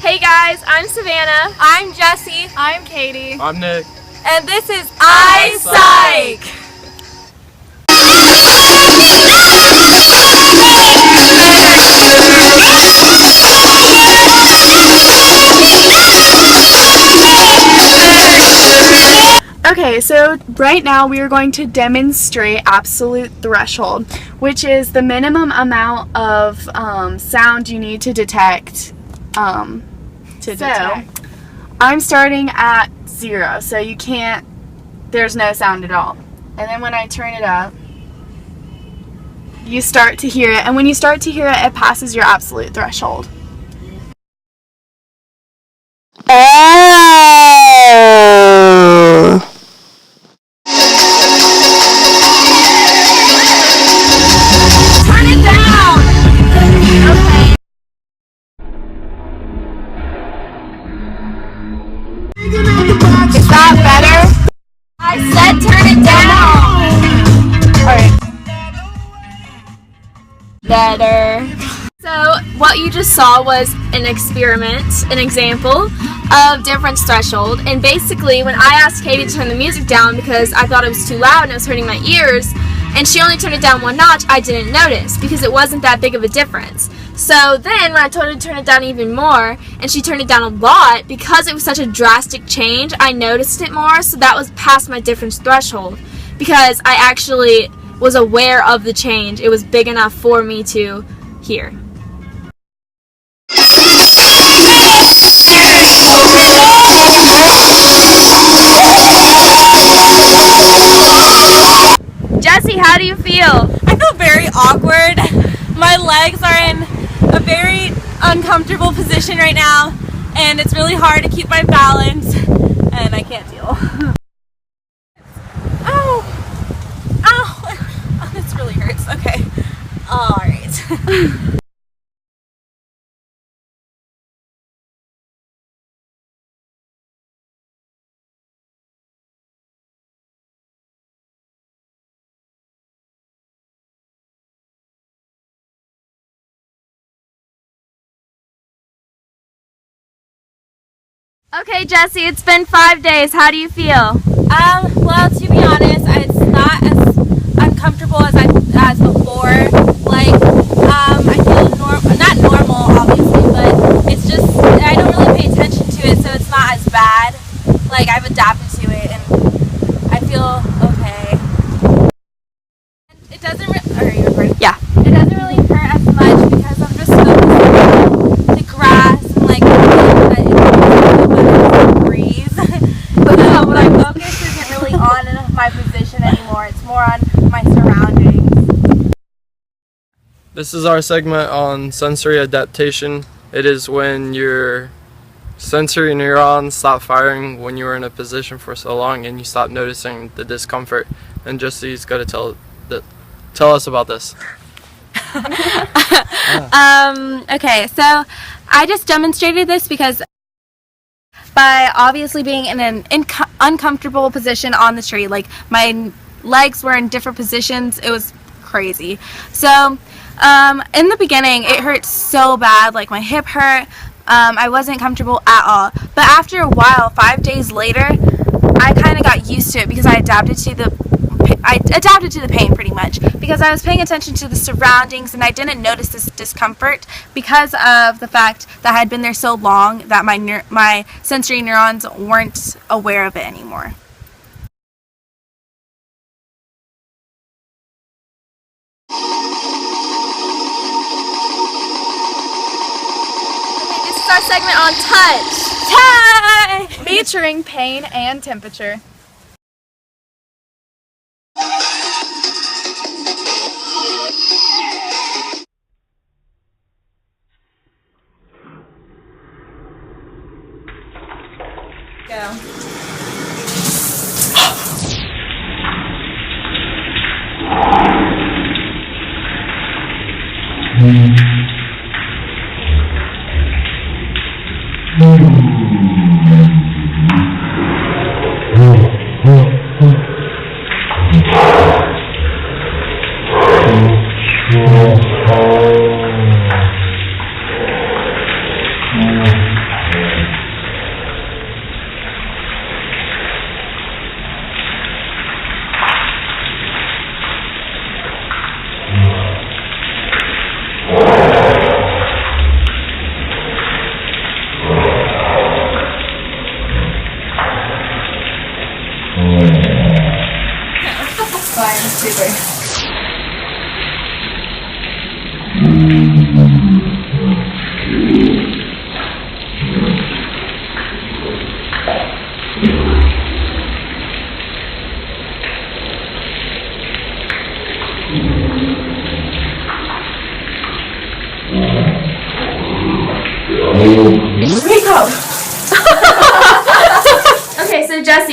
Hey guys, I'm Savannah. I'm Jessie. I'm Katie. I'm Nick. And this is iPsych. Okay, so right now we are going to demonstrate absolute threshold, which is the minimum amount of sound you need to detect. I'm starting at 0, so you can't, there's no sound at all. And then when I turn it up, you start to hear it, and when you start to hear it, it passes your absolute threshold. Is that better? I said turn it down. Alright. Better. So what you just saw was an experiment, an example of difference threshold. And basically when I asked Katie to turn the music down because I thought it was too loud and it was hurting my ears, and she only turned it down 1 notch, I didn't notice because it wasn't that big of a difference. So then when I told her to turn it down even more, and she turned it down a lot, because it was such a drastic change, I noticed it more, so that was past my difference threshold. Because I actually was aware of the change. It was big enough for me to hear. Jessie, how do you feel? I feel very awkward. My legs are in a very uncomfortable position right now, and it's really hard to keep my balance, and I can't deal. Ow! Ow! Oh, this really hurts. Okay. Alright. Okay, Jessie, it's been 5 days. How do you feel? Well, to be honest, it's not as uncomfortable as before. Like, I feel not normal, obviously, but it's just, I don't really pay attention to it, so it's not as bad. Like, I've adapted to it, and I feel okay. It doesn't are you recording? Yeah. It doesn't really hurt as much because I'm just focusing on the grass and, like, breeze. But my focus isn't really on my position anymore. It's more on my surroundings. This is our segment on sensory adaptation. It is when your sensory neurons stop firing when you were in a position for so long and you stop noticing the discomfort. And Jessie's got to tell us about this. Okay, so I just demonstrated this because by obviously being in an uncomfortable position on the tree, like my legs were in different positions, it was crazy. So in the beginning it hurt so bad, like my hip hurt, I wasn't comfortable at all, but after a while, 5 days later, I kind of got used to it because I adapted to the pain pretty much, because I was paying attention to the surroundings and I didn't notice this discomfort because of the fact that I had been there so long that my sensory neurons weren't aware of it anymore. This is our segment on touch. Touch! Featuring pain and temperature. Go.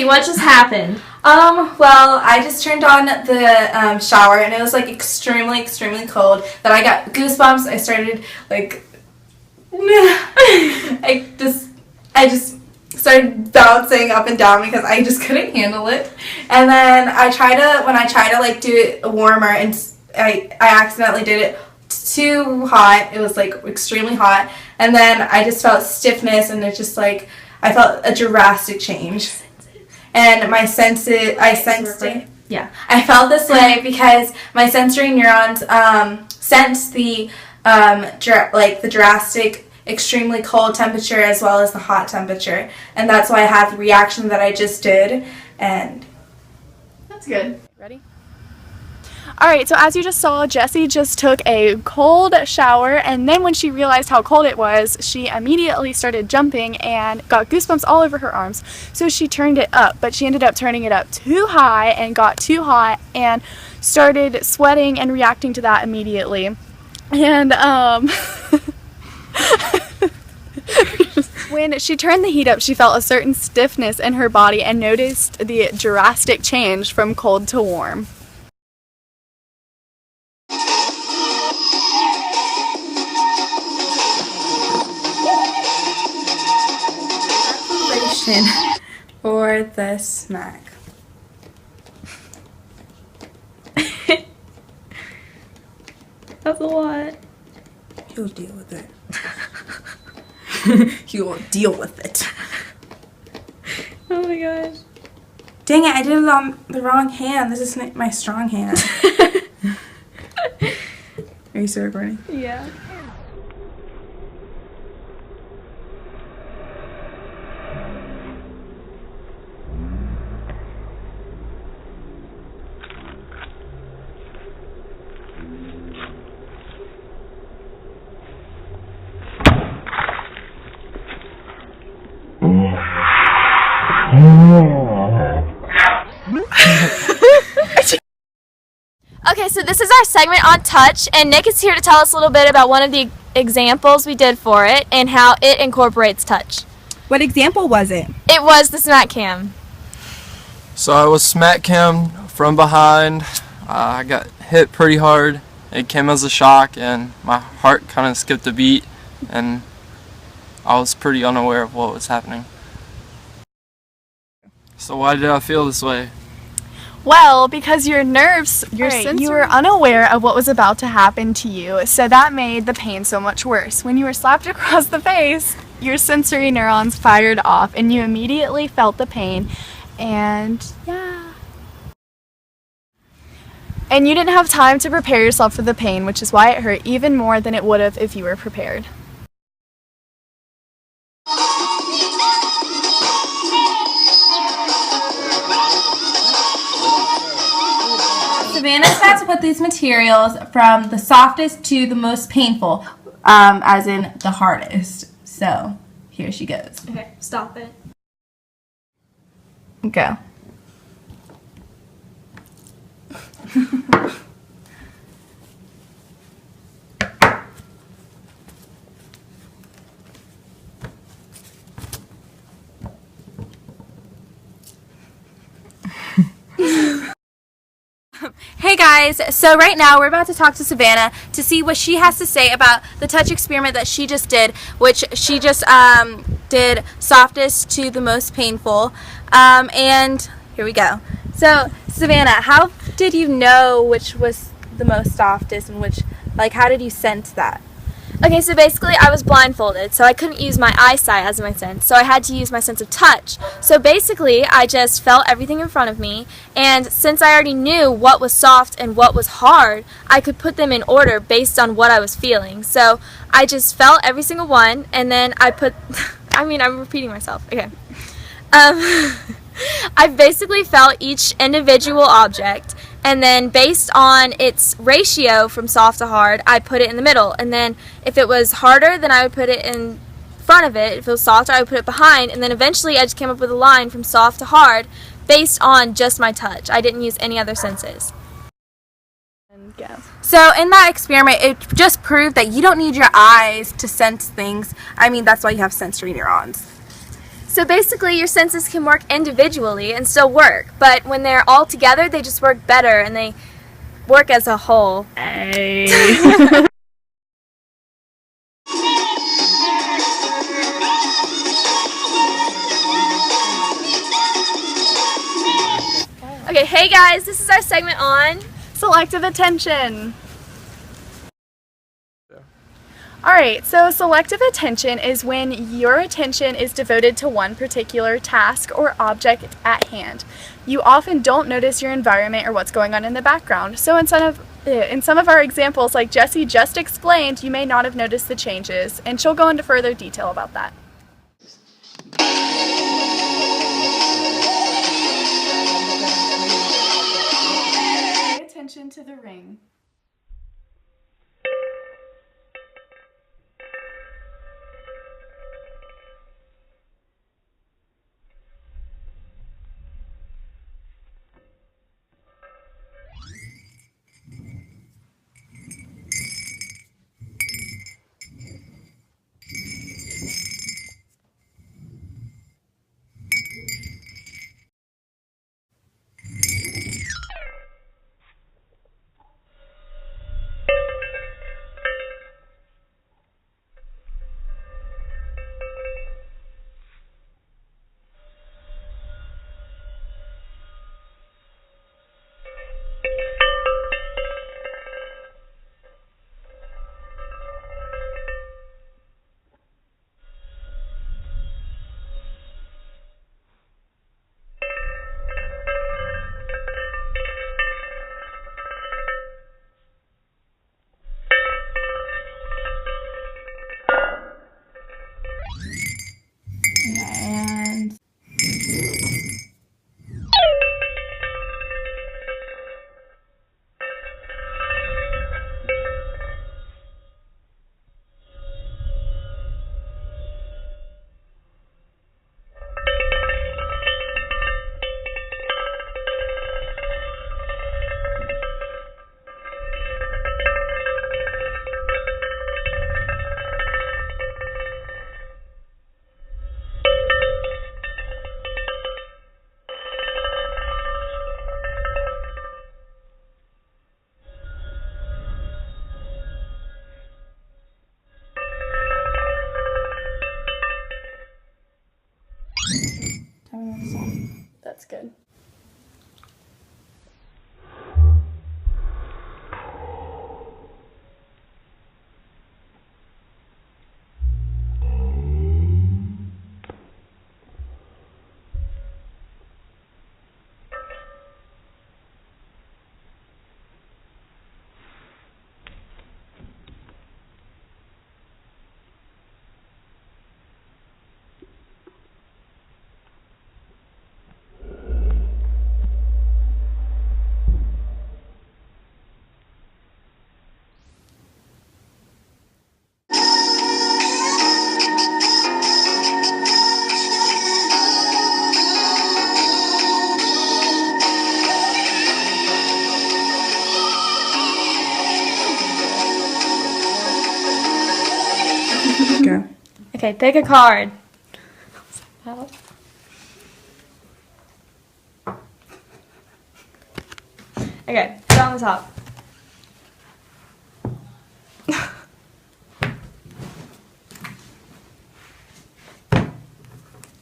Jesse, what just happened? Well, I just turned on the shower and it was like extremely, extremely cold that I got goosebumps. I started like, I just started bouncing up and down because I just couldn't handle it. And then when I try to like do it warmer, and I accidentally did it too hot. It was like extremely hot, and then I just felt stiffness, and it just like I felt a drastic change. And my senses, I sensed it. Yeah, I felt this way because my sensory neurons sense the the drastic, extremely cold temperature as well as the hot temperature, and that's why I had the reaction that I just did. And that's good. Ready? Alright, so as you just saw, Jessie just took a cold shower, and then when she realized how cold it was, she immediately started jumping and got goosebumps all over her arms. So she turned it up, but she ended up turning it up too high and got too hot and started sweating and reacting to that immediately. And when she turned the heat up, she felt a certain stiffness in her body and noticed the drastic change from cold to warm. for the smack. That's a lot. You'll deal with it. You will deal with it. Oh my gosh. Dang it, I did it on the wrong hand. This isn't my strong hand. Are you still recording? Yeah. Okay, so this is our segment on touch, and Nick is here to tell us a little bit about one of the examples we did for it and how it incorporates touch. What example was it? It was the smack cam. So I was smack cam from behind. I got hit pretty hard. It came as a shock, and my heart kind of skipped a beat, and I was pretty unaware of what was happening. So why did I feel this way? Well, because your nerves, you were unaware of what was about to happen to you, so that made the pain so much worse. When you were slapped across the face, your sensory neurons fired off, and you immediately felt the pain, and yeah. And you didn't have time to prepare yourself for the pain, which is why it hurt even more than it would have if you were prepared. Savannah's got to put these materials from the softest to the most painful, as in the hardest. So, here she goes. Okay, stop it. Go. Hey guys, so right now we're about to talk to Savannah to see what she has to say about the touch experiment that she just did, which she just did softest to the most painful, and here we go. So Savannah, how did you know which was the most softest and which, like, how did you sense that? Okay, so basically I was blindfolded, so I couldn't use my eyesight as my sense, so I had to use my sense of touch. So basically I just felt everything in front of me, and since I already knew what was soft and what was hard, I could put them in order based on what I was feeling. So I just felt every single one, and then I put, I'm repeating myself, okay. I basically felt each individual object, and then based on its ratio from soft to hard, I put it in the middle. And then if it was harder, then I would put it in front of it. If it was softer, I would put it behind. And then eventually I just came up with a line from soft to hard based on just my touch. I didn't use any other senses. So in that experiment, it just proved that you don't need your eyes to sense things. I mean, that's why you have sensory neurons. So basically your senses can work individually and still work, but when they're all together they just work better and they work as a whole. Hey. Okay, hey guys, this is our segment on Selective attention. Alright, so selective attention is when your attention is devoted to one particular task or object at hand. You often don't notice your environment or what's going on in the background. So in some of our examples, like Jessie just explained, you may not have noticed the changes, and she'll go into further detail about that. Pay attention to the ring. That's good. Okay, pick a card. Okay, put it on the top.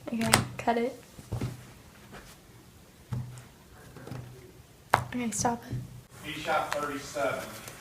Okay, cut it. Okay, stop it. He shot 37.